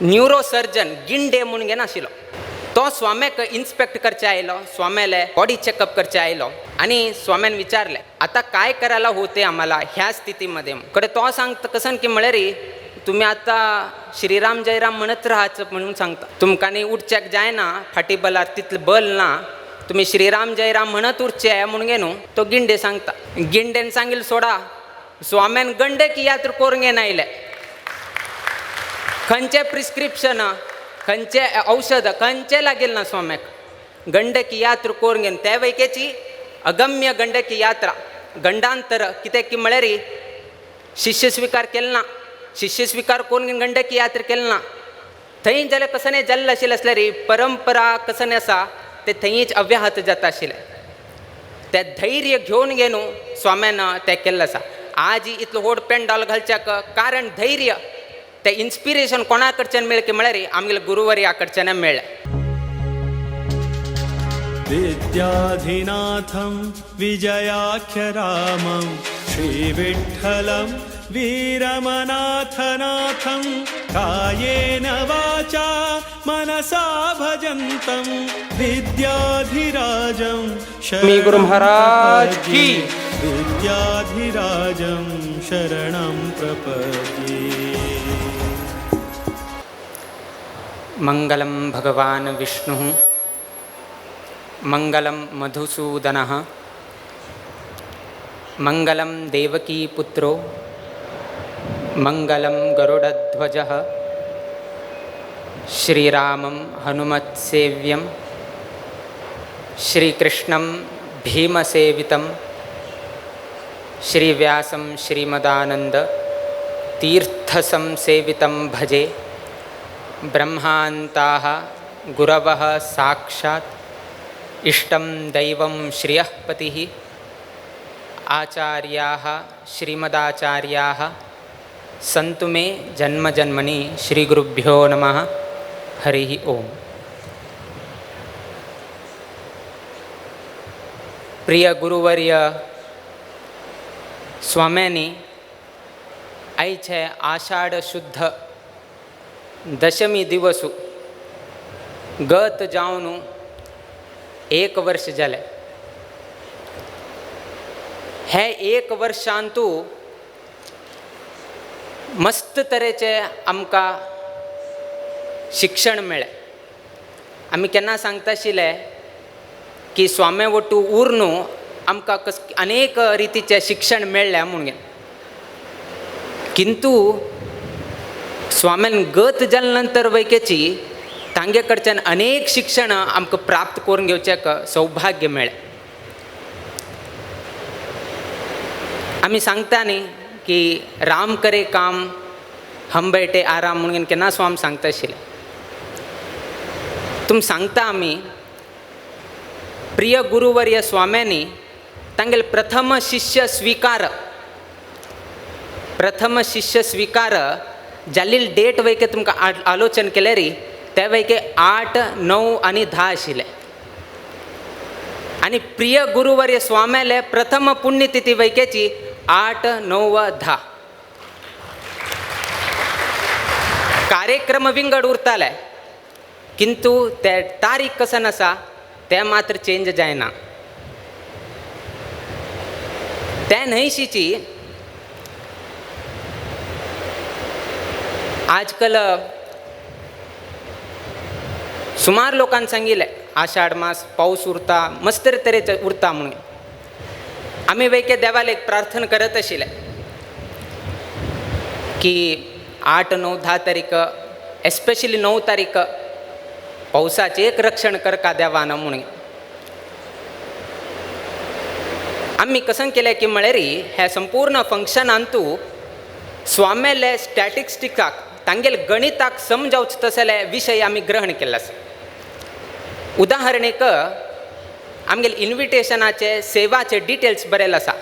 Neurosurgeon Ginde म्हणून घेन आशिल्लो. तो स्वाम्याक इन्स्पेक्ट करचे आयलो, स्वाम्याले बॉडी चेकअप करचे आयलो आणि स्वाम्यान विचारले आता काय करायला होते आम्हाला ह्या स्थितीमध्ये. कडे तो सांगता कसन की म्हळ्यार तुम्ही आता श्रीराम जयराम म्हणत राहायचं म्हणून सांगता. तुमकां न्ही उठच्याक जायना, फाटी बलार तितलं बल ना, तुम्ही श्रीराम जयराम म्हणत उरचे म्हणून घे न्हू. तो गिंडे सांगता. गिंडेन सांगिल सोडा. स्वाम्यान गंडकी यात्रा करून घेन आयले. खंयचे प्रिस्क्रिप्शन, खंयचे औषध खंयचे लागील ना स्वाम्याक. गंडकी यात्रा करून घेन त्या वैकेची अगम्य गंडकी यात्रा. गंडांतर कितें की म्हळ्यार शिष्य स्वीकार केलो ना. शिष्य स्वीकार करून घेवन गंडकी यात्रा केलो ना. थंय जाल्यार कसं जल्ल आशिल्लें असल्यार परंपरा कसं आसा ते थंयच अव्याहत जाता आशिल्लें. ते धैर्य घेवन घे न्हू स्वाम्यान तें केल्लें आसा. आज इतलो व्हड पेंडॉल घालच्याक कारण धैर्य ते इन्स्पिरेशन कोणा कडच्यान मेळ्ळें की म्हळ्यार आमगेल्या गुरुवर्या कडच्यान मेळ्ळें. विद्याधिनाथं विजयाख्यरामं श्रीविठ्ठलं वीरमनाथनाथं कायेन वाचा मनसा भजन्तं विद्याधिराजं मी गुरु महाराज की. विद्याधिराजं शरणं प्रपद्ये. मंगलं भगवान् विष्णुः मंगलं मधुसूदनः मंगलं देवकीपुत्रो मंगलं गरुडध्वजः श्रीरामं हनुमत्सेव्यं श्रीकृष्णं भीमसेवितं श्रीव्यासं श्रीमदानन्द तीर्थसंसेवितं भजे. ब्रह्मान्ताः गुरवः साक्षात् इष्टं दैवं श्रियः पतिः आचार्याः श्रीमदाचार्याः सन्तु मे जन्मजन्मनि. श्रीगुरुभ्यो नमः. हरिः ओम. प्रिय गुरुवर्य स्वाम्यांनी आयचे आषाढ शुद्ध दशमी दिवसू गत जावन 1 वर्ष जालें. हे 1 वर्षांतू मस्त तरेचे आमकां शिक्षण मेळ्ळें. आमी केन्ना सांगता आशिल्ले की स्वाम्या वटू उर न्हू आमकां अनेक रितीचे शिक्षण मेळ्ळें म्हणून. किंतु स्वाम्यान गत जाल्या नंतर वैकेची तांगे कडच्यान अनेक शिक्षण आमकां प्राप्त करून घेवचेक सौभाग्य मेळ्ळें. आमी सांगता न्ही की राम करे काम हम बैठे आराम म्हणून केन्ना स्वाम सांगता आशिल्ले. तुम सांगता आमी प्रिय गुरुवर्य स्वाम्यांनी तांगेले प्रथम शिष्य स्वीकार जाल्ली डेट वैके तुमकां आलोचन केले री त्या वैके 8, 9 आनी 10 आशिल्ले. आनी प्रिय गुरुवर्य स्वाम्याले प्रथम पुण्यतिथी वैकेची 8, 9, 10. कार्यक्रम विंगड उरताले किंतु ते तारीख कसन आसा ते मात्र चेंज जायना. त्या न्हयशीची आजकाल सुमार लोकांनी सांगिल्लें आषाढ मास पावस उरता मस्त तरेचे उरता म्हणून. आमी वैके देवाले एक प्रार्थना करत आशिल्ले की 8, 9, 10 तारीख एस्पेशली 9 तारीख पावसाचे एक रक्षण कर का देवान म्हणून. आम्ही कसन केलें की म्हळ्यार हे संपूर्ण फंक्शनांतू स्वाम्याले स्टॅटिस्टिकाक तांगेले गणिताक समजावचे तसले विशय आमी ग्रहण केल्ले आसा. उदाहरणेक आमगेले इन्विटेशनाचे सेवाचे डिटेल्स बरयले आसा.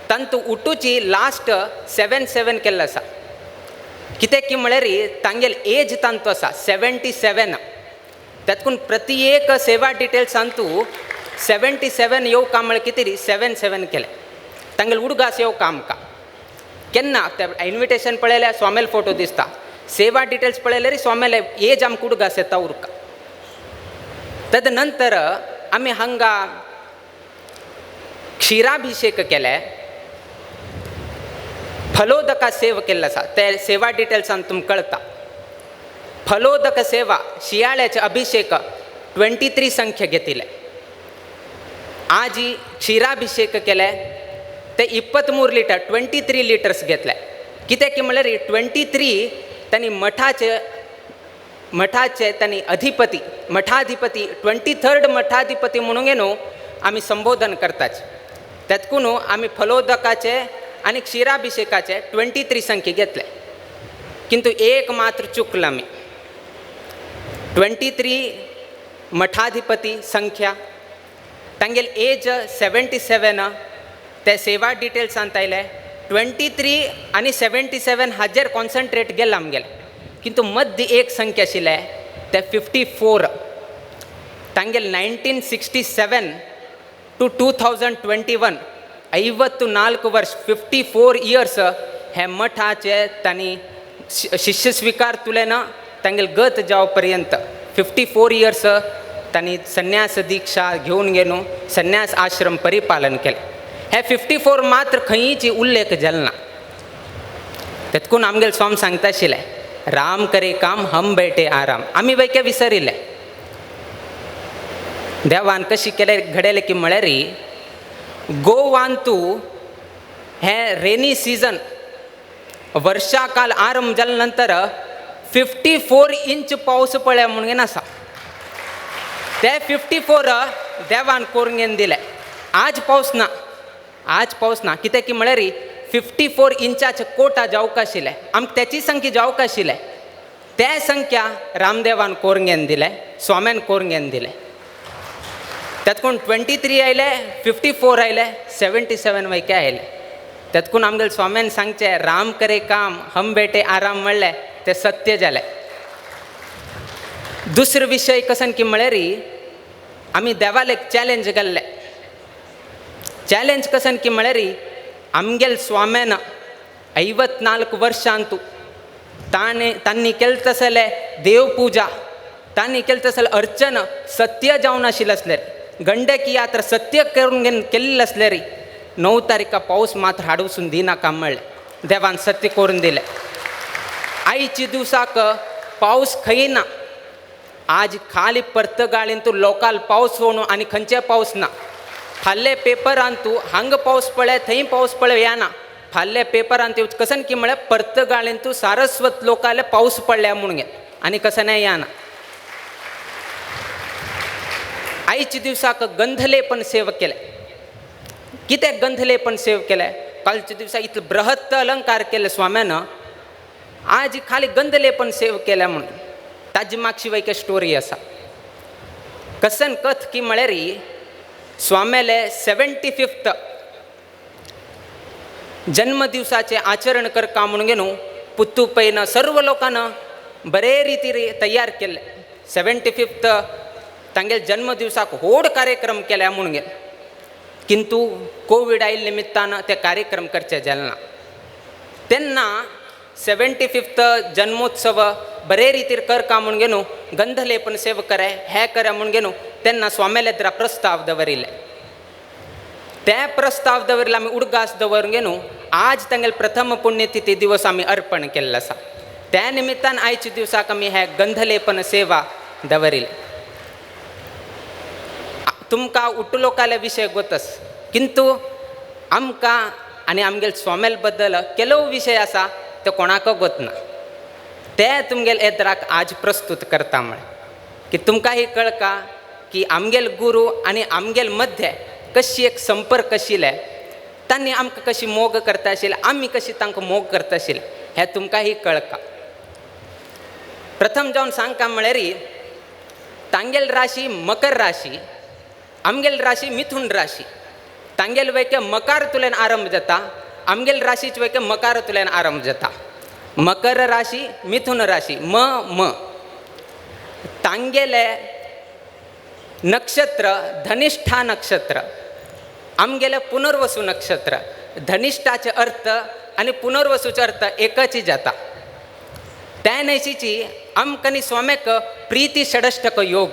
तांतू उठूची लास्ट 7 केल्लो आसा. कितें की म्हळ्यार तांगेले एज तांतू आसा 77. तातूंत प्रति एक सेवा डिटेल्सांतू 77 येव काम म्हळ्यार कितें री 7 केले. तांगेले उडगास येव काम का केन्ना ते इन्विटेशन पळयल्यार स्वामेल फोटो दिसता सेवा डिटेल्स पळयल्यार स्वाम्याले एज आमकां उडगास येता उरका. तदनंतर आमी हांगा क्षीराभिषेक केले, फलोदका सेवा केल्लो आसा. ते सेवा डिटेल्सान तुमकां कळटा. फलोदक सेवा शियाळ्याचे अभिषेक 23 संख्या घेतिले. आज ही क्षीराभिषेक केले ते 23 लिटर 23 लिटर्स घेतले. कित्याक की म्हळ्यार 23 त्यांनी मठाचे त्यांनी अधिपती मठाधिपती 23rd मठाधिपती म्हणून न्हू आमी संबोधन करताच. त्यातकून आमी फलोदकाचे आणि क्षीराभिषेकाचे 23 संख्या घेतले. किंतु एक मात्र चुकलं आमी. 23 मठाधिपती संख्या तांगेल एज 77 ते सेवा डिटेल्स सांगतायले. 23 आणि 77 हाजेर कॉन्सन्ट्रेट गेला आमगेले. किंतु मध्य एक संख्या आशिल्ले ते 54 तांगेल 1967 टू 2021 54 वर्ष 54 इयर्स हे मठाचे तांणी शिष्य स्वीकार तुलेन तांगेल गत जाव पर्यंत 54 इयर्स तांणी संन्यास दीक्षा घेवन गेलो, संन्यास आश्रम परिपालन केले. हे 54 मात्र खंयची उल्लेख जालो ना. तेतकून आमगेले स्वामी सांगता आशिल्ले राम करे काम हम बैठे आराम. आमी वैके विसरिले. देवान कशी केले घडयले की म्हळ्यार गोवांतू हे रेनी सीजन वर्षा काल आरंभ जाल्या नंतर 54 इंच पावस पडल्या म्हणून आसा. ते 54 देवान करून दिले. आज पावस ना कित्याक की म्हळ्यार 54 इंचाचे कोटा जावंक आशिल्ले. आमकां त्याची संख्या जावंक आशिल्ले. ते संख्या रामदेवान करून दिले, स्वाम्यान करून दिले. त्यातकून 23 आयले, 54 आयले, 77 वैके आयले. त्यातकून आमगेले स्वाम्यान सांगचे राम करे काम हम बेटे आराम म्हणले ते सत्य जाले. दुसरो विशय कसन की म्हळ्यार आमी देवाले चॅलेंज केल्ले. चॅलेंज कसन की म्हळ्यार आमगेल स्वाम्यान 54 वर्षांतू तांणी केलें तसले देवपुजा, तांणी केलें तसलें अर्चन सत्य जावन आशिल्लें आसल्यार, गंडकी यात्रा सत्य करून केल्ली आसल्यार 9 तारीख पावस मात्र हाडूसून दिनाका म्हणलें. देवान सत्य करून दिलें. आयच्या दिवसाक पावस खंय ना. आज खाली पर्तगाळींतू लोकल पावस होणू आनी खंयचे पावस ना. फाल्ले पेपरांतू हांगा पावस पडले थंय पावस पडले येना. फाल्ले पेपरांत कसन की म्हळ्यार पर्तगाळींतू सारस्वत लोकाले पावस पडल्या म्हणून आनी कसं येना. आयच्या दिवसाक गंधलेपण सेवा केले. कित्याक गंधलेपण सेवा केले? कालच्या दिवसा इतले बृहत्त अलंकार केले स्वाम्यानं. आज खाली गंधलेपण सेवा केल्या म्हणून ताजी मागची वैके स्टोरी आसा. कसन कथ की म्हळ्यार स्वाम्याले 75th जन्मदिवसाचे आचरण करता म्हणून न्हू पुत्तूपैन सर्व लोकांना बरे रिती तयार केले. 75th तांगेले जन्मदिवसाक व्हड कार्यक्रम केल्या म्हणून किंतु कोविड आयिल्ले निमित्तान ते कार्यक्रम करचे जाले ना. तेन्ना 75th जन्मोत्सव बरे रितीर करता म्हणून न्हू गंधलेपण सेवा करे हे करे म्हणून न्हू तेन्ना स्वाम्याले तर प्रस्ताव दवरिल्ले. ते प्रस्ताव दवरिल्ले आमी उडगास दवरून न्हू आज तांगेले प्रथम पुण्यतिथी दिवस आमी अर्पण केल्लो आसा. त्या निमित्तान आयच्या दिवसाक आमी हे गंधलेपण सेवा दवरिल्ले. तुमकां उट्टलोकाले विशय गोतस किंतु आमकां आनी आमगेले स्वामेल बद्दल केलो विशय आसा तो कोणाक गोतना. ते तुमगेले येद्राक आज प्रस्तुत करता म्हळ्यार की तुमकां ही कळका की आमगेल गुरू आनी आमगेल मध्य कशी एक संपर्क आशिल्ले. तांणी आमकां कशी मोग करता आशिल्ले, आमी कशी तांकां मोग करता आशिल्ले हें तुमकां ही कळका. प्रथम जावन सांगता म्हळ्यार तांगेल राशी मकर राशी, आमगेल राशी मिथुन राशी. तांगेल वैके मकार तुलेन आरंभ जाता, आमगेल राशीचे वैके मकार तुलेन आरंभ जाता. मकर राशी मिथुन राशी म तांगेले नक्षत्र धनिष्ठा नक्षत्र, आमगेले पुनर्वसू नक्षत्र. धनिष्ठाचे अर्थ आणि पुनर्वसूचे अर्थ एकच जाता. त्या नैशीची आमकनी स्वाम्याक प्रीती षडष्टक योग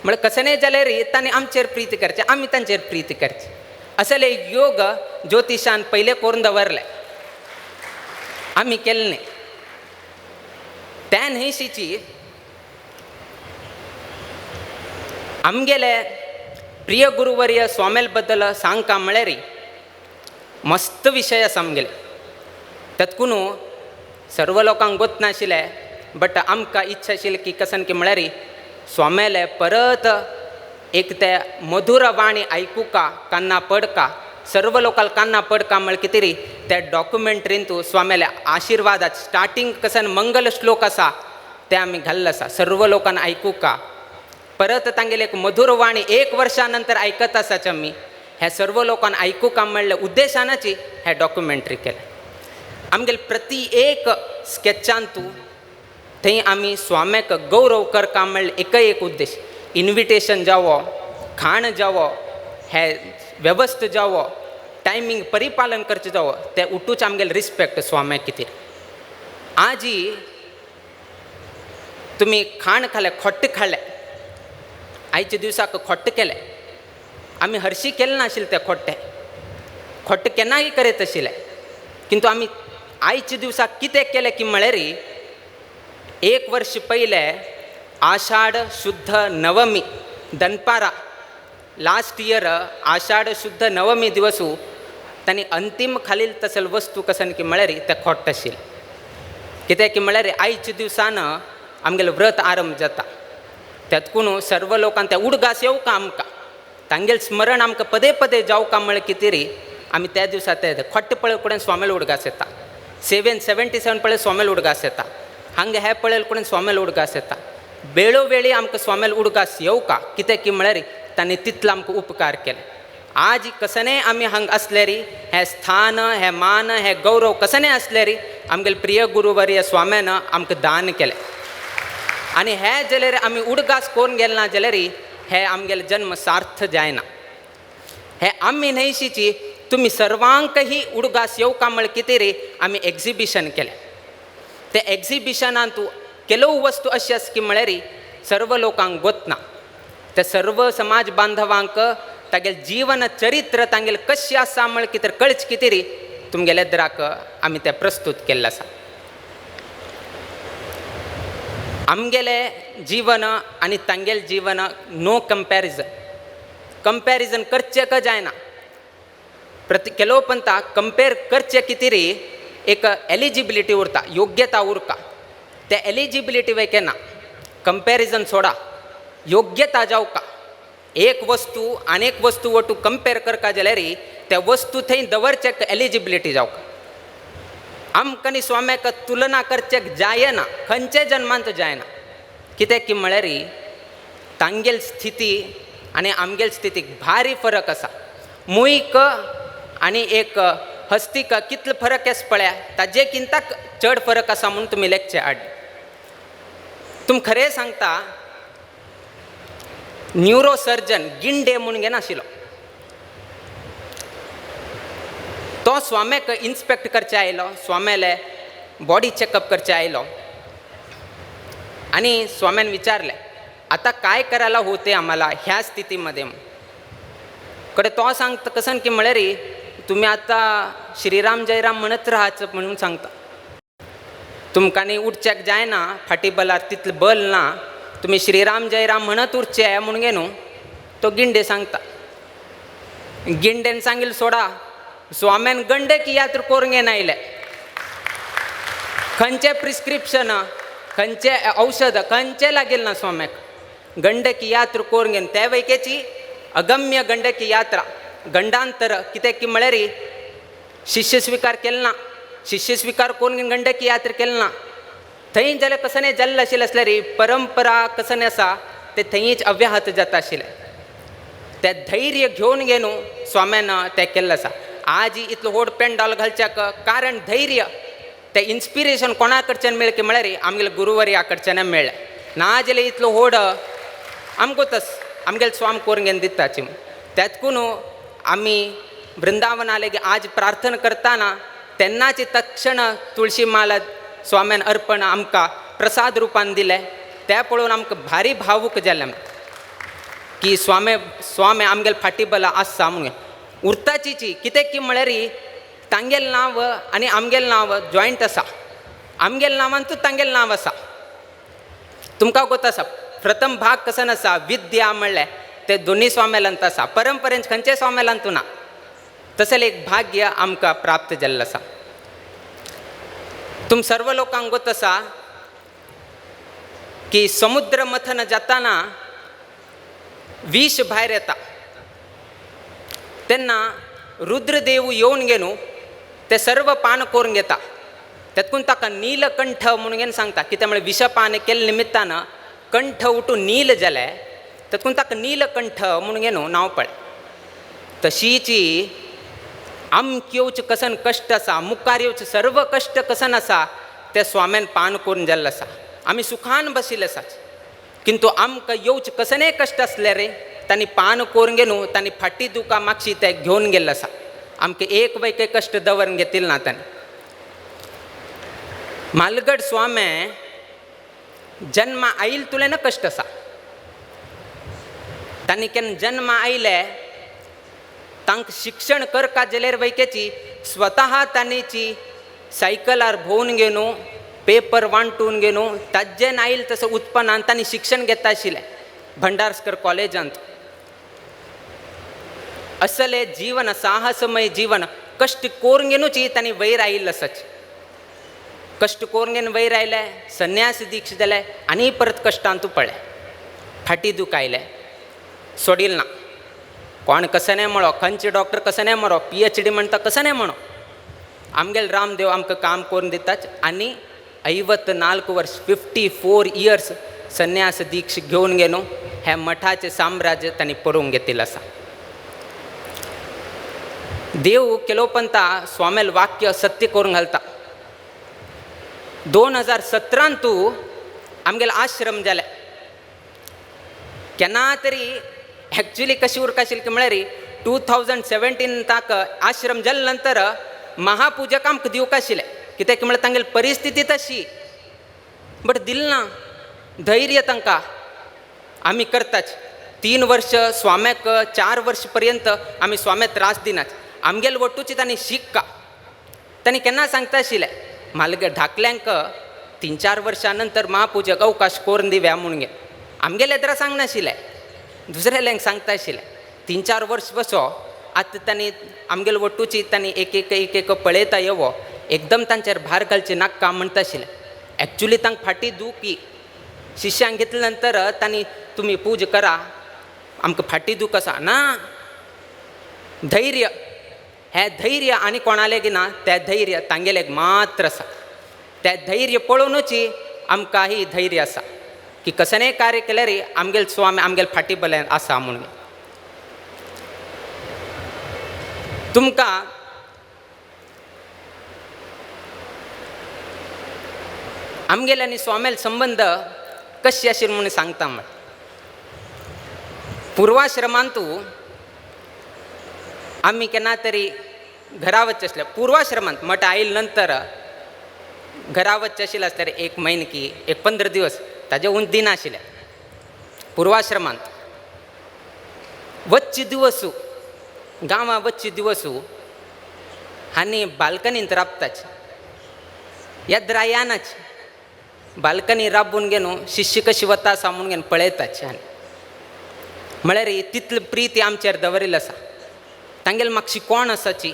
म्हळ्यार कसने जाल्यार तांणी आमचेर प्रीती करचे आमी तांचेर प्रीती करचे असले योग ज्योतिशान पहिले करून दवरले आमी केले न्ही त्या न्हयशीची आमगेले प्रिय गुरुवर्य स्वामेल बद्दल सांगता म्हळ्यार मस्त विशय आसा आमगेले तातूंत सर्व लोकांक गोत नाशिल्ले बट आमकां इच्छा आशिल्ली की कसन की म्हळ्यार स्वामेले परत एक ते मधुर वाणी आयकुका कान्ना पडका सर्व लोकांक कान्ना पडका म्हळ्यार कितें री त्या डॉक्युमेंटरीन तूं स्वामेले आशिर्वादात स्टार्टींग कसन मंगल श्लोक आसा ते आमी घाल्ले आसा सर्व लोकांक आयकुका परत तांगेले एक मधुर वाणी 1 वर्सा नंतर आयकत आसाच आमी हे सर्व लोकांक आयकुका म्हणल्या उद्देशानाची हे डॉक्युमेंटरी केले आमगेले प्रति एक स्केचान तूं थंय आमी स्वाम्याक गौरव करका म्हणल्यार एक उद्देश इन्विटेशन जावो खाण जावो हे वेवस्थ जावो टायमींग परिपालन करचें जावो ते उठूच आमगेले रिस्पेक्ट स्वाम्याक कितें आजी तुमी खाण खालें खोट्ट खालें आयच्या दिसाक खोट्ट केलें आमी हरशीं केलें नाशिल्लें तें खोट्ट केन्नाय करीत आशिल्लें किंतु आमी आयच्या दिसाक कितें केलें की म्हळ्यार 1 वर्ष पयले आषाढ शुद्ध नवमी दनपारा लास्ट इयर आषाढ शुद्ध नवमी दिवसू तांणी अंतीम खालील तसल वस्तू कसन की म्हळ्यार तें खोट्ट आशिल्लें कित्याक की म्हळ्यार आयच्या दिसान आमगेलें व्रत आरंभ जाता तातूंत सर्व लोकांक ते उडगास येवका आमकां तांगेलें स्मरण आमकां पदे पदे जावका म्हळ्यार कितें री आमी त्या दिसा ते खोट्ट पळय कडेन स्वामेल उडगास येता 777 पळय स्वामेल उडगास येता हांगा हे पळयल कडेन स्वामेल उडगास येता वेळोवेळी आमकां स्वामेल उडगास येवका कित्याक की म्हळ्यार तांणी तितलो आमकां उपकार केले आज कसने आमी हांगा आसल्यार हे स्थान हे मान हे गौरव कसने आसल्यार आमगेले प्रिय गुरुवर्य स्वाम्यान आमकां दान केलें आनी हे जाल्यार आमी उडगास करून गेले ना जाल्यार हे आमगेले जन्म सार्थ जायना हे आमी न्हयशीची तुमी सर्वांक ही उडगास येवका म्हळ्यार कितें रे आमी एग्जिबिशन केलें ते एग्जिबिशनान तूं केलो वस्तू अशी आसा की म्हळ्यार सर्व लोकांक गोतना ते सर्व समाज बांधवांक तागेलें जीवन चरित्र तांगेलें कशें आसा म्हळ्यार कितें कळच कितें री तुमगेले दराक आमी तें प्रस्तूत केल्लें आसा आमगेले जीवन आनी तांगेले जीवन नो कंपॅरिजन करचें का जायना केलो पंता कंपेर करचें कितें री एक एलिजिबिलिटी उरता योग्यता उरता ते एलिजिबिलिटी वे केन्ना कंपॅरिजन सोडा योग्यता जावका एक वस्तू आनेक वस्तू वटू कंपेर करता जाल्यार त्या वस्तू थंय दवरचेक एलिजिबिलिटी जावका आमकां स्वाम्याक तुलना करचेक जायना खंयचे जन्मांत जायना कित्याक की म्हळ्यार तांगेल स्थिती आनी आमगेल स्थितीक भारी फरक आसा मुयक आनी एक हस्तीक कितलो फरक आसा पळया ताजे किंताक चड फरक आसा म्हणून तुमी लेखचे हाड तुम खरें सांगता न्यूरो सर्जन गिंडे म्हणून घेना आशिल्लो तो स्वाम्याक इन्स्पेक्ट करचे आयलो स्वाम्याले बॉडी चेकअप करचे आयलो आणि स्वाम्यान विचारले आता काय करायला होते आम्हाला ह्या स्थितीमध्ये कडे तो सांगता कसन की म्हळ्यार तुम्ही आता श्रीराम जयराम म्हणत राहायचं म्हणून सांगता तुमकां न्ही उठचेक जायना फाटी बलार तितलें बल ना तुम्ही श्रीराम जयराम म्हणत उरचे म्हणून गे न्हू तो गिंडे सांगता गिंडेन सांगिल्लें सोडा स्वाम्यान गंडकी यात्रा करूंक येनायले खंयचे प्रिस्क्रिप्शन खंयचे औषध खंयचे लागील ना स्वाम्याक गंडकी यात्रा करूंक घेवन त्या वैकेची अगम्य गंडकी यात्रा गंडांतर कित्याक की म्हळ्यार शिष्य स्विकार केलो ना शिष्य स्विकार करून घेवन गंडकी यात्रा केलो ना थंय जाल्यार कसने जाल्लें आशिल्लें आसल्यार परंपरा कसने आसा ते थंयच अव्याहत जाता आशिल्लें ते धैर्य घेवन घेवन स्वाम्यान तें केल्लें आसा आज इतलो व्हड पेंडॉल घालच्याक कारण धैर्य ते इन्स्पिरेशन कोणा कडच्यान मेळ्ळें की म्हळ्यार आमगेले गुरुवर्या कडच्यान मेळ्ळें ना जाल्यार इतलो व्हड आमकोच आमगेले स्वाम करून घेवन दिताची त्यातकून आमी वृंदावनाले आज प्रार्थना करताना तेन्नाची तक्षण तुळशी माला स्वाम्यान अर्पण आमकां प्रसाद रुपान दिलें तें पळोवन आमकां भारी भावूक जालें की स्वामी आमगेल फाटी बला आसा म्हणून. उरताची कितें की म्हळ्यार तांगेल नांव आनी आमगेल नांव जॉयंट आसा. आमगेल नांवांतूच तांगेल नांव आसा. तुमकां गोत आसा प्रथम भाग कसन आसा विद्या म्हणलें ते दोनी स्वामेलांत आसा. परंपरेन खंयच्याय स्वामेलांतू ना. तसलें एक भाग्य आमकां प्राप्त जाल्लें आसा. तुम सर्व लोकांक गोत आसा की समुद्र मथन जाताना विष भायर येता तेन्ना रुद्रदेव येवन घेवन ते सर्व पान करून घेता. तेतून ताका नीलकंठ म्हणून घेवन सांगता. कित्याक म्हळ्यार विशपान केल्ले निमित्तान कंठ उठून नील जाले तेतून ताका नीलकंठ म्हणून घेवन नांव पडलें. तशीची आमक येवचे कसन कश्ट आसा, मुखार येवचे सर्व कश्ट कसन आसा ते स्वाम्यान पान करून जाल्ले आसा. आमी सुखान बशिल्ले आसा किंतु आमकां येवचे कसनय कश्ट आसले रे तांणी पान करून घेवन तांणी फाटी दुकां मागची ते घेवन गेल्ले आसा. आमकां एक वैके कश्ट दवरून घेतिल्ले ना तांणी. म्हालगड स्वामे जन्म आयल तुलें कश्ट आसा. तांणी केन्ना जन्म आयले तांकां शिक्षण करता जाल्यार वैकेची स्वता तांणीची सायकलार भोंवन घेवन पेपर वांटून घेवन ताजेन आयल तसं उत्पन्नान तांणी शिक्षण घेता आशिल्लें भंडारकर कॉलेजांत. असलें जीवन साहसमय जीवन कश्ट करून घेवनूच तांणी वयर आयिल्लें आसाच. कश्ट करून घेवन वयर आयले, संन्यास दीक्ष जाले आनी परत कश्टांतू पडले. फाटी दूख आयले, सोडिल ना. कोण कसं म्हणो, खंयचे डॉक्टर कसं म्हणो, PhD म्हणटा कसं म्हणो, आमगेल रामदेव आमकां काम करून दिताच. आनी 54 वर्स 54 इयर्स संन्यास दीक्ष घेवन घेवन हे मठाचें साम्राज्य तांणी पळोवंक घेतिल्लें आसा. देव केलोपंता स्वामेल वाक्य सत्य करून घालता. 2017 आमगेलो आश्रम जाले. केन्ना तरी एक्चुली कशी उरकाशिल्ली की म्हळ्यार 2017 ताका आश्रम जाले नंतर महापुजक आमकां दिवंक आशिल्लें. कित्याक म्हळ्यार तांगेली परिस्थिती तशी. बट दिलें ना. धैर्य तांकां आमी करताच. 3 वर्ष स्वाम्याक 4 वर्ष पर्यंत आमी स्वाम्याक त्रास दिनाच. आमगेल वटूची तांणी शिक्का. तांणी केन्ना सांगता आशिल्लें म्हालगड धाकल्यांक 3-4 वर्सां नंतर महापुजक अवकाश करून दिव्या म्हणून घे. आमगेले येद्रा सांगनाशिल्लें, दुसऱ्याल्यांक सांगता आशिल्लें. 3-4 वर्स बसो. आतां तांणी आमगेले वटूची तांणी एक एक पळयता येवो. एकदम तांचेर भार घालचें नाका म्हणटा आशिल्लें. एक्चुली तांकां फाटी दुखी शिश्यांक घेतले नंतर तांणी तुमी पूज करा, आमकां फाटी दूख आसा. ना, धैर्य, हें धैर्य आनी कोणालें ना. तें धैर्य तांगेलें मात्र आसा. तें धैर्य पळोवनूच आमकां ही धैर्य आसा की कसनय कार्य केल्यार आमगेल स्वामी आमगेल फाटी बलें आसा म्हणून. तुमकां आमगेले आनी स्वामेल संबंध कशे आशिल्ले म्हणून सांगता. म्हण पुर्वाश्रमांतू आमी केन्ना तरी घरा वचचे आसले. पुर्वाश्रमांत मठ आयिल्ले नंतर घरा वचचे आशिल्ले आसल्यार 1 म्हयनो की 15 दीस ताजे उंच दिना आशिल्ले. पुर्वाश्रमांत वच्चे दिवसू गांवां वच्चे दिवसू आनी बाल्कनींत राबताच. येद्रा यानाच बाल्कनी राबून घेवन शिश्य कशी वता आसा म्हणून घेवन पळयताच. म्हळ्यार तितली प्रीती आमचेर दवरिल्ली आसा. तांगेले म्हाका कोण आसाची.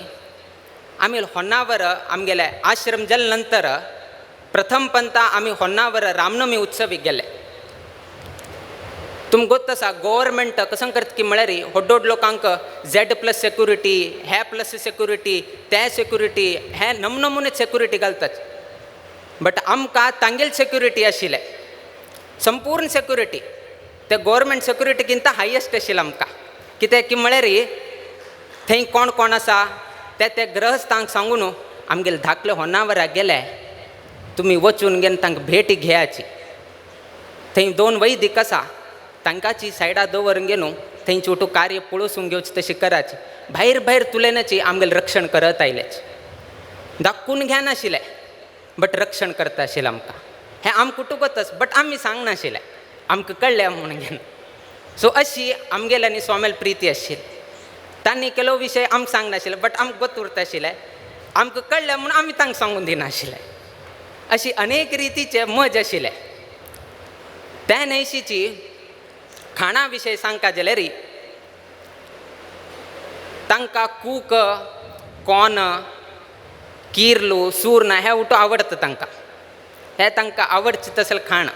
आमी होन्नावर आमगेले आश्रम जाले नंतर प्रथम पंता आमी होन्नावर रामनवमी उत्सवीक गेले. तुमकां गोत आसा गव्हर्मेंट कसं करता की म्हळ्यार व्हड लोकांक Z+ सेक्युरिटी, हे प्लस सेक्युरिटी, ते सेक्युरिटी, हे नमुने सेक्युरिटी घालतात. बट आमकां तांगेल सेक्युरिटी आशिल्ले, संपूर्ण सेक्युरिटी. ते गव्हर्मेंट सेक्युरिटीकिंत हायेस्ट आशिल्ले आमकां. कित्याक की म्हळ्यार थंय कोण कोण आसा ते ग्रहस्थांक सांगून आमगेले धाकले होन्नावराक गेले. तुमी वचून घेवन तांकां भेट घेयाची. थंय 2 वैदीक आसा, तांकांची सायडा दवरून घेवन थंयची वटू कार्य पळोवसून घेवची तशी कराची. भायर तुलेनाची आमगेलें रक्षण करत आयलेच. दाखून घेनाशिल्ले. बट रक्षण करता आशिल्लें आमकां. हें आमकां तुगतच बट आमी सांगनाशिल्लें, आमकां कळ्ळें म्हणून घेवन. सो अशी आमगेली आनी स्वामेल प्रिती आशिल्ली. तांणी केलो विशय आमकां सांगनाशिल्ले बट आमकां गोत उरता आशिल्लें. आमकां कळ्ळें म्हणून आमी तांकां सांगून दिनाशिल्ले. अशी अनेक रितीचे मज आशिल्ले. त्या न्हंयशीची खाणा विशय सांगता जाल्यार तांकां कूक, कॉर्न, किर्लू, सूर्ण हें उठो आवडटा तांकां. हें तांकां आवडचें तसलें खाण.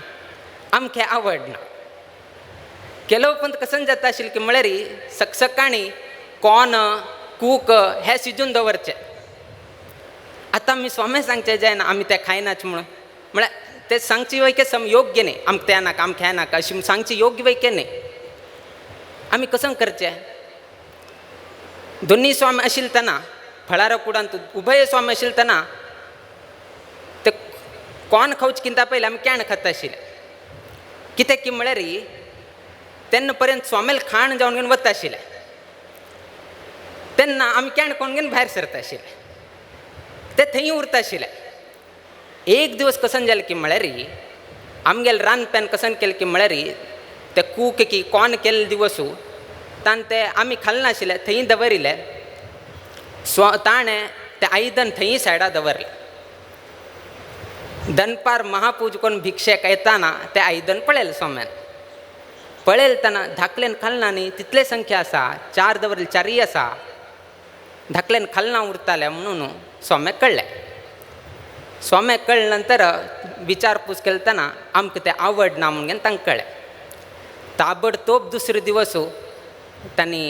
आमकां हें आवडना. केलो पण कसन जाता आशिल्लें की म्हळ्यार सकाळीं कॉर्न, कूक हें शिजून दवरचें. आतां आमी स्वामी सांगचें जायना आमी तें खायनाच म्हणून. म्हळ्यार तें सांगची वयके योग्य न्ही. आमकां तें नाका, आमकां हें नाका अशी सांगची योग्य वयके न्ही. आमी कसन करचें. दोनी स्वामी आशिल्ले तेन्ना फळारा कुडांत उभय स्वामी आशिल्ले तेन्ना ते कॉर्न खावचे किंता पयलीं आमी कॅण खाता आशिल्ले. कित्याक की म्हळ्यार तेन्ना पर्यंत स्वामेल खाण जावन घेवन वता आशिल्लें. तेन्ना आमी कॅण कोण घेवन भायर सरता आशिल्ले. ते थंय उरता आशिल्ले. एक दिवस कसन जालें की म्हळ्यार आमगेलें रांदप्यान कसन केलें की म्हळ्यार ते कूक की कॉर्न केल्ले दिवसू ताणें ते आमी खाल्ले नाशिल्ले थंय दवरिल्ले. ताणें तें आयदन थंय सायडा दवरलें. दनपार महापूज करून भिक्षेक येताना तें आयदन पळयलें स्वाम्यान. पळयलें तेन्ना धाकलेन खालना न्ही तितले संख्या आसा. 4 दवरले 4य आसा. धाकलेन खालना उरताले म्हणून स्वाम्याक कळ्ळें. स्वाम्याक कळ्ळे नंतर विचारपूस केली तेन्ना आमकां तें आवडना म्हणून घेवन तांकां कळ्ळें. ताबडतोब दुसरे दिवस तांणी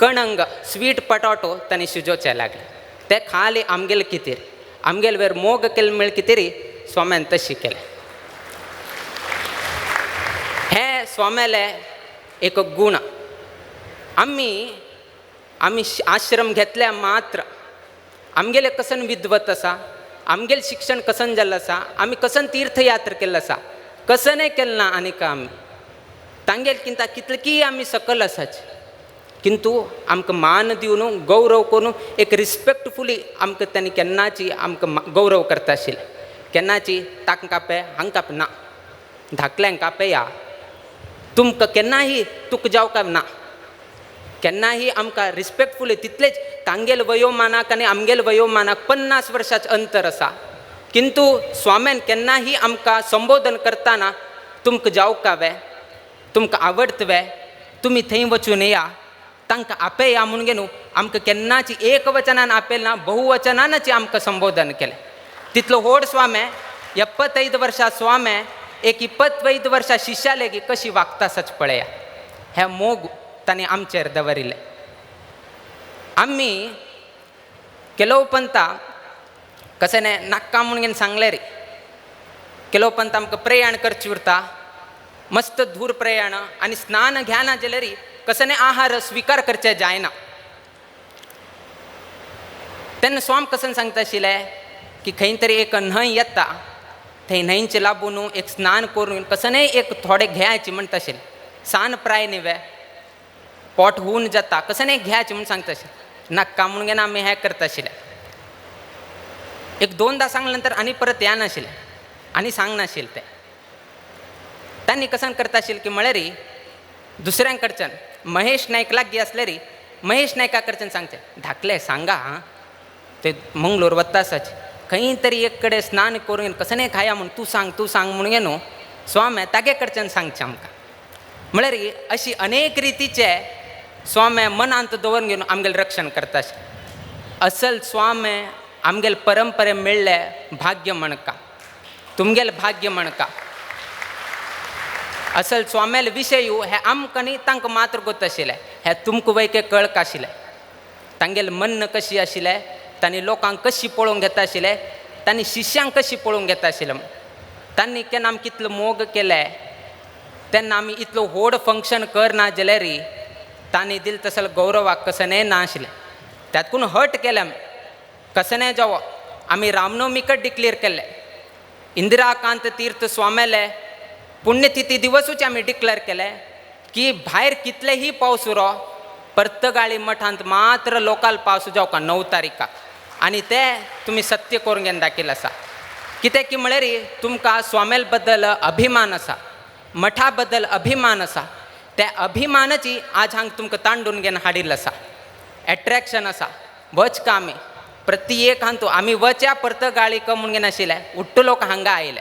कणंग स्वीट पटाटो तांणी शिजोवचे लागले. ते खाली आमगेले कितेर आमगेले वेर मोग केले म्हळ्यार कितेरी स्वाम्यान तशी केलें. हे स्वाम्याले एक गूण. आमी आश्रम घेतल्या मात्र आमगेले कसन विद्वत आसा, आमगेलें शिक्षण कसन जाल्लें आसा, आमी कसन तीर्थयात्रा केल्लो आसा, कसनय केलें ना आनीक आमी तांगेल किंता कितलेकी आमी सकल आसाच. किंतु आमकां मान दिवन गौरव करून एक रिस्पेक्टफुली आमकां तांणी केन्नाची आमकां गौरव करता आशिल्ले. केन्नाची ताका कापय हांगा काप ना, धाकल्यांक कापया, तुमकां केन्नाही तुका जावका ना. केन्नाही आमकां रिस्पेक्टफुली तितलेच तांगेल वयोमानाक आनी आमगेल वयोमानाक 50 वर्साचें अंतर आसा. किंतु स्वाम्यान केन्नाही आमकां संबोधन करतना तुमकां जावकावे, तुमकां आवडतवे, तुमी थंय वचून येया, तांकां आपया म्हणून घेवन आमकां केन्नाची एक वचनान आपयलें ना, बहुवचनानच आमकां संबोधन केलें. तितलो व्हड स्वामी 75 वर्सां स्वामी एक 25 वर्सां शिश्या लेगीत कशी वागता सच पळया. हें मोग तांणी आमचेर दवरिल्लें. आमी केलो पंता कशें नाका म्हणून घेवन सांगलें रे. केलो पंत आमकां प्रयाण करचें उरता, मस्त दूर प्रयाण आनी स्नान घेना जाल्यार कसले आहार स्विकार करचे जायना. तेन्ना स्वाम कसन सांगता आशिल्लें की खंय तरी एक न्हंय येता, थंय न्हंयचे लागून एक स्नान करून कसनय एक थोडे घेयाचे म्हणटा आशिल्लें. सान प्राय न्ही वे पोट होऊन जाता, कसनय घेयाचे म्हूण सांगता आशिल्लें. नाका म्हणून घेवन आमी हें करता आशिल्लें. एक 2दा सांगले नंतर आनी परत येनाशिल्लें आनी सांगनाशिल्लें. तें तांणी कसन करता आशिल्लें की म्हळ्यार दुसऱ्यां कडच्यान महेश नायक लागीं आसल्यार महेश नायका कडच्यान सांगचें, धाकले सांगा हां ते मंगळूर वता आसाच, खंय तरी एक कडेन स्नान करून कसनय खाया म्हूण तूं सांग म्हणून घेवन स्वामी तागे कडच्यान सांगचें आमकां. म्हळ्यार अशी अनेक रितीचे स्वामी मनांत दवरून घेवन आमगेलें रक्षण करता. असल स्वामी आमगेले परंपरे मेळ्ळें भाग्य म्हणका, तुमगेलें भाग्य म्हणका. असल स्वामेल विशय हे आमकां न्ही तांकां मात्र गोत आशिल्लें. हें तुमकां वयके कळक आशिल्लें. तांगेलें मन कशी आशिल्लें, तांणी लोकांक कशी पळोवंक घेता आशिल्लें, तांणी शिश्यांक कशी पळोवंक घेता आशिल्लें. तांणी केन्ना आमी कितलो मोग केले तेन्ना आमी इतलो व्हड फंक्शन करना जाल्यार तांणी दिल तसलो गौरवाक कसनय ना आशिल्लें. त्यातून हट केलें आमी कसनय जावो. आमी रामनवमीकच डिक्लेअर केल्लें. इंदिराकांत तीर्थ स्वामेले पुण्यतिथी दिवसूच आमी डिक्लेअर केलें की भायर कितलेही पावस उरो पर्तगाळी मठांत मात्र लोकल पावस जावका 9 तारीखाक. आनी ते तुमी सत्य करून घेवन दाखयलें आसा. कित्याक की म्हळ्यार तुमकां स्वामेल बद्दल अभिमान आसा, मठा बद्दल अभिमान आसा. त्या अभिमानाची आज हांग तुमकां तांडून घेवन हाडिल्लो आसा. एट्रॅक्शन आसा, वच का आमी प्रत्येक हांतू आमी वच्या परत गाळी म्हणून घेवन आशिल्ले, उट्ट लोक हांगा आयले.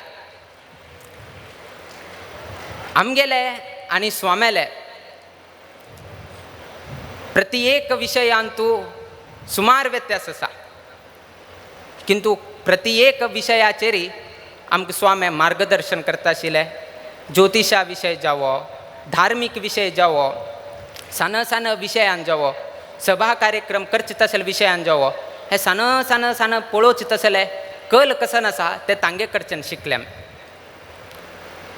आमगेले आनी स्वामेले प्रत्येक विशयांतू सुमार व्यत्यास आसा. किंतु प्रत्येक विशयाचेरी आमकां स्वामी मार्गदर्शन करता आशिल्ले. ज्योतिशा विशय जावो, धार्मीक विशय जावो, सान सान विशयान जावो, सभा कार्यक्रम करचे तसले विशयान जावो, हे सान सान सान पळोवचे तसले कल कसन आसा ते तांगे कडच्यान शिकले.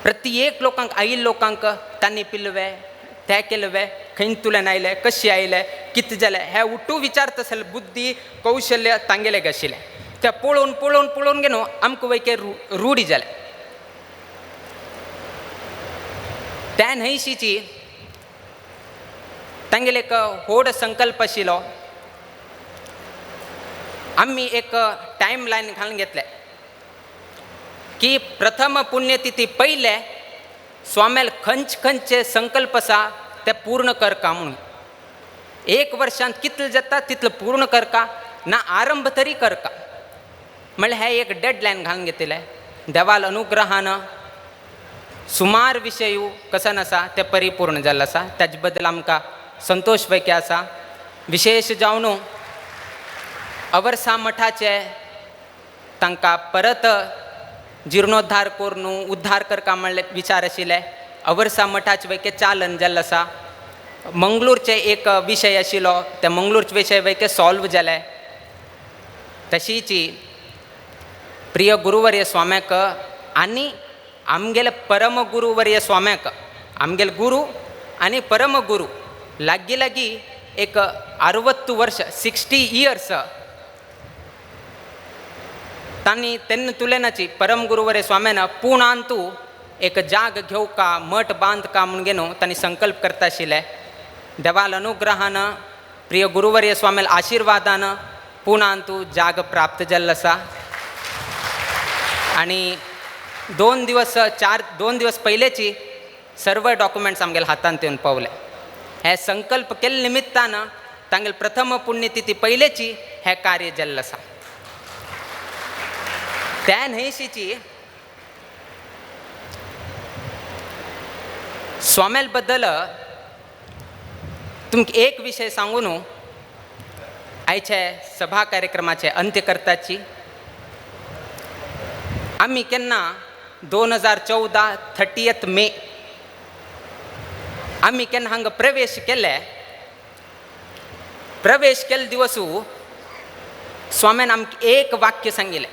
प्रत्येक लोकांक आयिल्ल्या लोकांक तांणी पिलवे, ते केलवे, खंय तुल्यान आयले, कशें आयले, कितें जालें, हे उठू विचारता आसले बुद्धी कौशल्य तांगेले आशिल्लें. ते पळोवन पळोवन पळोवन घेवन आमकां वयके रुढी जाले. त्या न्हयशीची तांगेले एक व्हड संकल्प आशिल्लो. आमी एक टायम लायन घालून घेतले की प्रथम पुण्यतिथी पयले स्वामेल खंयचे संकल्प आसा ते पूर्ण करका म्हणून. एक वर्षांत कितले जाता तितले पूर्ण करका ना, आरंभ तरी करका म्हणल्यार हे एक डेडलायन घालून घेतले. देवाल अनुग्रहानं सुमार विशय कसन आसा ते परिपूर्ण जाल्लो आसा. त्याच बद्दल आमकां संतोष पैकी आसा. विशेष जावन अवर्सा मठाचे तांकां परत जिर्णोद्धार करून उद्धार करता म्हणले विचार आशिल्ले. अवर्सा मठाचे वयके चालन जाल्लो आसा. मंगळूरचे एक विशय आशिल्लो, ते मंगळूरचे विशय वयके सॉल्व जाले. तशीची प्रिय गुरुवर्य स्वाम्याक आनी आमगेले परम गुरुवर्य स्वाम्याक, आमगेले गुरु आनी परम गुरु लागीं लागीं एक 60 वर्ष 60 इयर्स तांणी तेन्ना तुलेनाची परम गुरुवर्य स्वाम्यान पुणांतू एक जाग घेवका, मठ बांदका म्हणून घेवन तांणी संकल्प करता आशिल्ले. देवाल अनुग्रहानं प्रिय गुरुवर्य स्वामेल आशिर्वादानं पुणांतू जाग प्राप्त जाल्लो आसा. आनी 2 दिवस पयलेची सर्व डॉक्युमेंट्स आमगेले हातांत येवन पावले. हे संकल्प केले निमित्तानं तांगेले प्रथम पुण्यतिथी पयलेची हे कार्य जाल्लें आसा. त्या न्हयशीची स्वामेल बद्दल तुमकां एक विशय सांगून आयचे सभा कार्यक्रमाचे अंत्य करताची. आमी केन्ना 2014 30 मे आमी केन्ना हांगा प्रवेश केले दिवसू स्वाम्यान आमकां एक वाक्य सांगिल्लें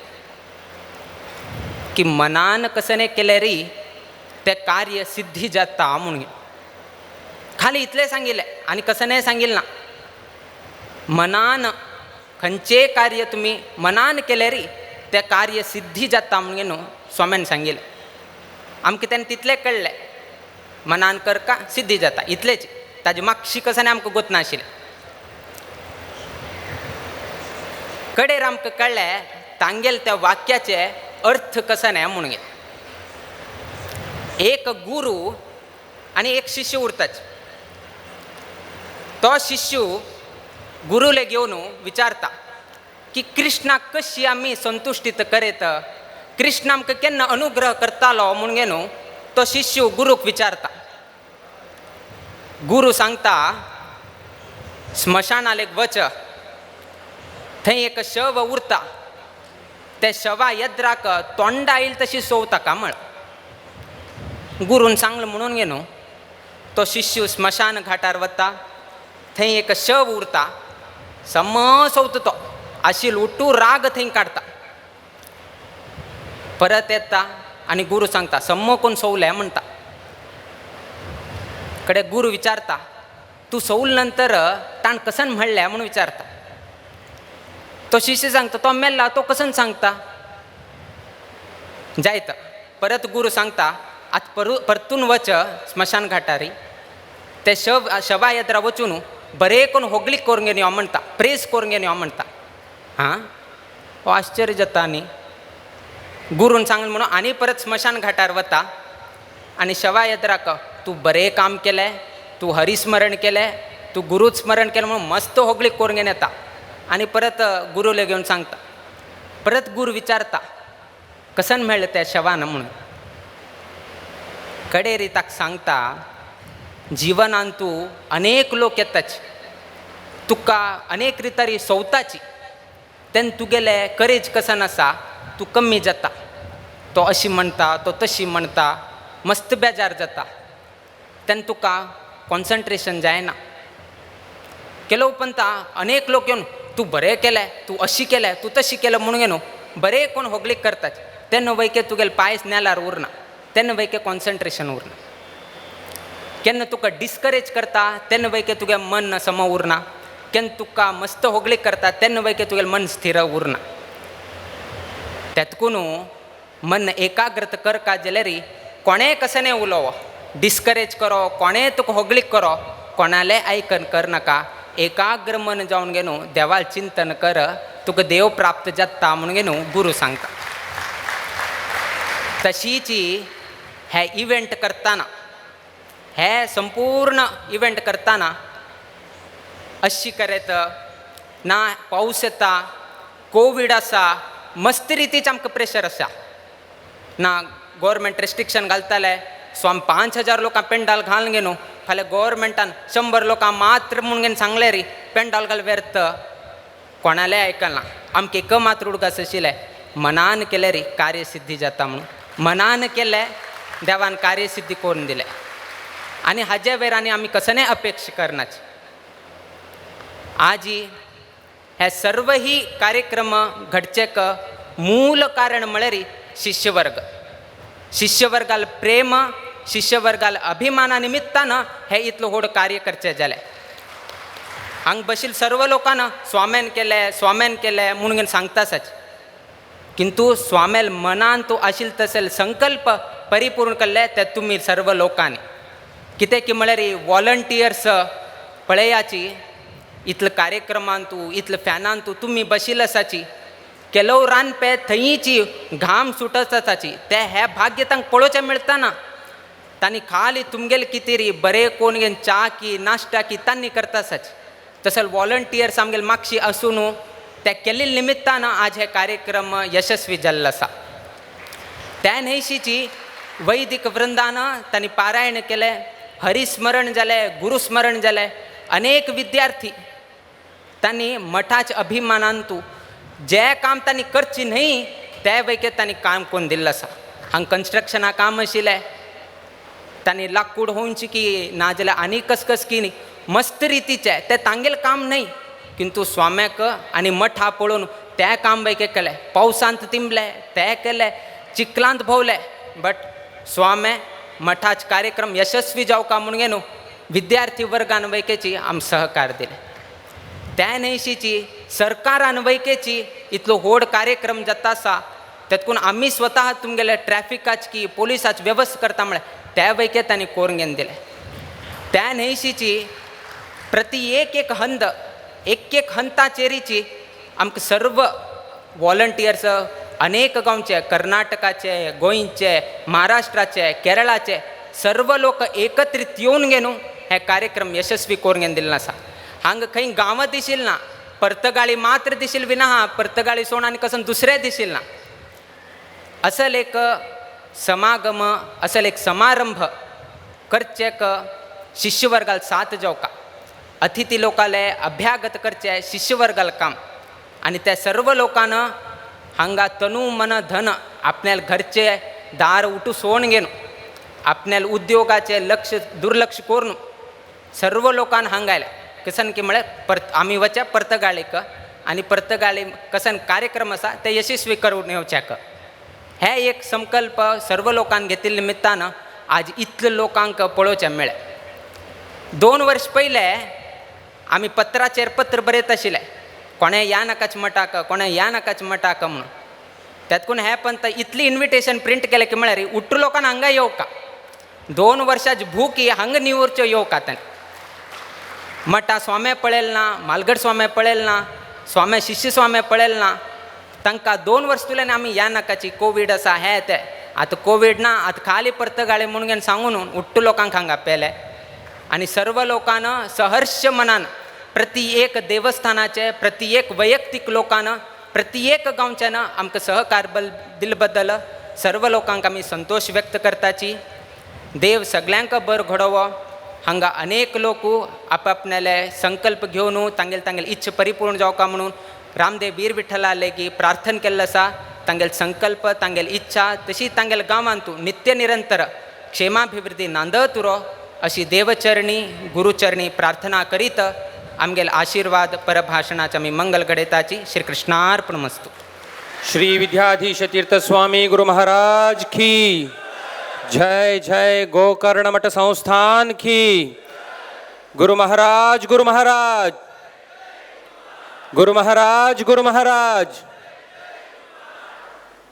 की मनान कसने केले री ते कार्य सिद्धी जाता म्हणून. खाली इतलें सांगिल्लें आनी कसने सांगिल्लें ना. मनान खंयचें कार्य तुमी मनान केले री ते कार्य सिद्धी जाता म्हणून न्हू स्वाम्यान सांगिल्लें. आमकां तेन्ना तितलें कळ्ळें, मनान करका सिद्धी जाता इतलेंच. ताजे मागशी कसने आमकां गोत नाशिल्लें. कडेर आमकां कळ्ळें तांगेले त्या वाक्याचे अर्थ कसने म्हणून. एक गुरू आनी एक शिष्य उरताच. तो शिष्य गुरुले घेवन विचारता की कृष्णाक कशी आमी संतुष्टीत करेत, कृष्ण आमकां केन्ना अनुग्रह करतालो म्हणून घेवन तो शिष्य गुरूक विचारता. गुरू सांगता स्मशानालेक वच, थंय एक शव उरता, ते शवा येद्राक तोंडा येईल तशी सोवता म्हण. गुरून सांगलें म्हणून घेवन तो शिष्य स्मशान घाटार वता. थंय एक शव उरता, सम सोवता तो आशिल्लो उट्टू राग थंय काडटा. परत येता आनी गुरू सांगता सम्म कोण सोवलें म्हणटा. कडे गुरू विचारता तूं सवल नंतर ताण कसन म्हणलें म्हणून विचारता. तो शिष्य सांगता तो मेल्ला तो कसन सांगता. जायत परत गुरू सांगता आतां परतून वच स्मशान घाटारी, ते शवा येद्रा वचून बरें करून होगलीक करून घेवन यो म्हणटा, प्रेस करून घेवन यो म्हणटा. हां हो आश्चर्य जाता न्ही. गुरून सांगल म्हणून आणि परत स्मशान घाटार वता आणि शवा येद्राक तू बरे काम केलें, तू हरिस्मरण केलें, तू गुरुच स्मरण केलें म्हणून मस्त होगळीक करून घेवन येता आणि परत गुरुले घेवन सांगता. परत गुरु विचारता कसन मेळ्ळें त्या शवान म्हणून. कडेरी ताका सांगता जिवनांत तूं अनेक लोक येताच, तुका अनेक रितारी सवताची, तेन्ना तुगेले करेज कसन आसा तूं कमी जाता. तो अशी म्हणटा, तो तशी म्हणटा, मस्त बेजार जाता. तेन्ना तुका कॉन्सन्ट्रेशन जायना. केलो उपंता अनेक लोक येवन तूं बरें केलें, तूं अशी केलें, तूं तशी केलें म्हणून न्हू बरें कोण होगलीक करतात. तेन्ना वयके तुगेले पायस नेल्यार उरना, तेन्ना वयके कॉन्सन्ट्रेशन उरना. केन्ना तुका डिस्करेज करता तेन्ना वयके तुगे मन सम उरना. केन्ना तुका मस्त होगलीक करता तेन्ना वयके तुगेलें मन स्थिर उरना. तेतकून मन एकाग्रत करता जाल्यार कोणें कशें न्ही उलोवं, डिस्करेज करो, कोणें तुका होगलीक करो, कोणाले आयकन कर नाका. एकाग्र मन जावन घे न्हू देवाल चिंतन कर, तुका देव प्राप्त जाता म्हणून घे न्हू गुरू सांगता. तशीच हे इव्हेंट करताना, हे संपूर्ण इव्हेंट करताना अशी करेत ना पावस येता, कोविड आसा, मस्त रितीच आमकां प्रेशर आसा ना. गव्हर्मेंट रेस्ट्रिक्शन घालताले, स्वामी 5,000 लोकां पेंडाल घालून घे न्हू, फाल्यां गव्हर्मेंटान 100 लोकां मात्र म्हणून घेवन सांगले रे पेंडाल घाल व्यर्थ. कोणाले आयकना. आमकां एक मात्र उडगास आशिल्लें, मनान केलें रे कार्यसिद्धी जाता म्हणून. मनान केलें देवान कार्यसिद्धी करून दिलें आनी हाजे वयर आनी आमी कसले अपेक्षा करनाच. आजी हे सर्व ही कार्यक्रम घडचेक मूल कारण म्हळ्यार शिष्यवर्ग. शिष्यवर्गाल प्रेम, शिष्यवर्गाल अभिमाना निमित्तान हे इतलो व्हड कार्य करचें जालें. हांग बशील सर्व लोकांना स्वाम्यान केलें म्हणून घेवन सांगतासच. किंतु स्वामेल मनान तो आशिल तसेल संकल्प परिपूर्ण केल्ले ते तुमी सर्व लोकांनी. कितें की म्हळ्यार वॉलंटियर्स पळयाची, इतले कार्यक्रमान तूं, इतले फॅनान तूं तुमी बशील आसाची, केलो रांदपे थंयची घाम सुटत आसाची, ते हे भाग्य तांकां पळोवचें मेळटा. तांणी खाली तुमगेले कितें री बरें कोण घेवन च्या की नाश्ता की तांणी करता आसाच. तसले वॉलंटियर्स आमगेले मागशी आसून ते केल्ले निमित्तान आज हे कार्यक्रम यशस्वी जाल्लो आसा. त्या न्हयशीची वैदिक वृंदान तांणी पारायण केलें, हरिस्मरण जालें, गुरुस्मरण जालें. अनेक विद्यार्थी तांणी मठाच्या अभिमानान तूं जे काम तांणी करची न्हय ते वयके तांणी काम करून दिल्लें आसा. हांगा कन्स्ट्रक्शना काम आशिल्लें, तांणी लाकूड होवची की नाजाल्यार आनी कस की मस्त रितीचें तें तांगेलें काम न्हय, किंतु स्वाम्याक आनी मठ हा पळोवन तें काम वयके केलें. पावसांत तिंबलें तें केलें, चिखलांत भोंवलें, बट स्वामे मठाचे कार्यक्रम यशस्वी जावका म्हणून घेवन विद्यार्थी वर्गान वयकेची आम सहकार दिले. त्या न्हयशीची सरकारान वयकेची इतलो व्हड कार्यक्रम जाता आसा, तेतून आमी स्वता तुमगेले ट्रॅफिकाची की पोलिसाची वेवस्था करता म्हळ्यार त्या वयके तांणी करून घेवन दिले. त्या न्हयशीची प्रति एक हंद, एक हंताचेरीची आमकां सर्व वॉलंटियर्स अनेक गांवचे, कर्नाटकाचे, गोंयचे, महाराष्ट्राचे, केरळाचे सर्व लोक एकत्रित येवन घेवन हे कार्यक्रम यशस्वी करून घेवन दिल्लो आसा. हांगा खंय गांवां दिशिल्ल ना, पर्तगाळी मात्र दिशिल्ल विना हा, पर्तगाळी सोडून आनी कसं दुसरें दिशिल्ल ना. असल एक समागम, असल एक समारंभ करचेक शिष्यवर्गाल साथ जावका, अतिथी लोकाले अभ्यागत करचे शिष्यवर्गाल काम. आनी त्या सर्व लोकांना हांगा तनू मन धन आपल्याल घरचे दार उठू सोडून घेवन, आपल्याल उद्योगाचे लक्ष दुर्लक्ष करून सर्व लोकांना हांगायले कसन की म्हळ्यार आमी वचे पर्तगाळीक आनी पर्तगाळी कसन कार्यक्रम आसा ते यशस्वी करून येवच्याक. हे एक संकल्प सर्व लोकांनी घेतिल्ले निमित्तान आज इतले लोकांक पळोवचें मेळ्ळें. 2 वर्स पयले आमी पत्राचेर पत्र बरयत आशिल्ले, कोणें या नाकाच मठाक, कोणें या नाकाच मठाक म्हणून. त्यातून हे पंत इतली इन्विटेशन प्रिंट केलें की म्हळ्यार उट्ट लोकांना हांगा येवका, 2 वर्सांची भूक ही हांगा निवरच्यो येवका. तांणी मठा स्वाम्या पळयलें ना, मालगड स्वाम्या पळयलें ना, स्वाम्या शिष्य स्वाम्या पळयलें ना, तांकां 2 वर्स तुल्यान आमी या नाकाची कोवीड आसा हें तें आतां कोवीड ना आतां खाली परतगाळे म्हणून सांगून उट्ट लोकांक हांगा पेले आनी सर्व लोकांना सहर्ष मनान प्रति एक देवस्थानाचे प्रति एक वैयक्तीक लोकांना प्रति एक गांवच्यानं आमकां सहकार दिले बद्दल सर्व लोकांक आमी संतोष व्यक्त करताची. देव सगळ्यांक बर घडोवो. हांगा अनेक लोक आपआपणाले संकल्प घेवन तांगेल इच्छा परिपूर्ण जावका म्हणून रामदेव वीर विठ्ठला लेगी प्रार्थना केल्लो आसा. तांगेल संकल्प तांगेल इच्छा तशी तांगेल गांवांत नित्य निरंतर क्षेमाभिवृद्धी नांदत उरो अशी देवचरणी गुरुचरणी प्रार्थना करीत आमगेल आशीर्वाद परभाषणाचे आमी मंगल घडयताची. श्री कृष्णार्पणमस्तु. श्री विद्याधीश तीर्थ स्वामी गुरु महाराज की जय. जय गोकर्ण मठ संस्थान की. गुरु महाराज गुरु महाराज गुरु महाराज गुरु महाराज.